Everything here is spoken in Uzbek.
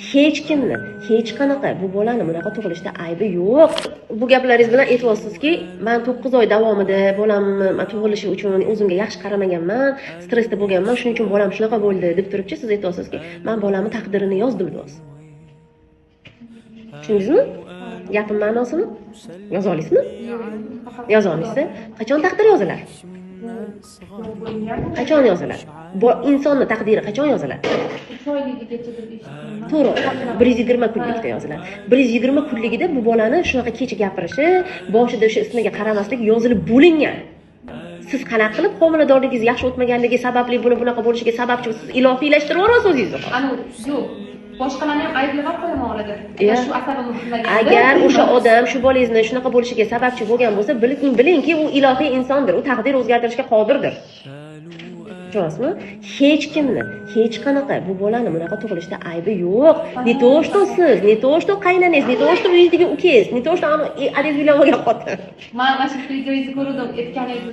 Hech kimni, hech qanaqa bu bolani bunaqa tug'ilishda aybi yo'q. Bu gaplaringiz bilan aytyapsizki, men 9 oy davomida bolamni tug'ilishi uchun o'zimga yaxshi qaramaganman, stressda bo'lganman, shuning uchun bolam shunaqa bo'ldi deb turibchi, siz aytyapsizki, men bolamni taqdirini yozdim deyapsiz. Tushundingizmi? Gapim ma'nosini? Yoza olasizmi? Yoza olmaysiz. Qachon taqdir yoziladi? Qachon yoziladi? Bu insonning taqdiri qachon yoziladi? 3 oyligigacha deb eshitdim. To'g'ri, 120 kunlikda yoziladi. 120 kunligida bu bolani shunaqa kecha gapirishi, boshida o'sha ismiga qaramaslik yozilib bo'lingan. Siz qanaqa qilib homiladorligingiz yaxshi o'tmaganligi sababli bunaqa bo'lishiga sababchi siz ilohiylashtira olasiz o'zingizni. Ana yo'q. Boshqalarni ham ayblab qo'yaman oladi. Shu asabimni qilmagan. Agar o'sha odam shu bolangizni shunaqa bo'lishiga sababchi bo'lgan bo'lsa, bilingki, u ilohiy insondir, u taqdir o'zgartirishga qodirdir. Tushunasizmi? Hech kimni, hech qanaqa bu bolani bunaqa tug'ilishda aybi yo'q. Ne to что siz, ne to что qaynanangiz, ne to что uyingizdagi ukangiz, ne to что adez uylanib olgan xotin. Men mana shu videoyingizni ko'rdim, aytganingiz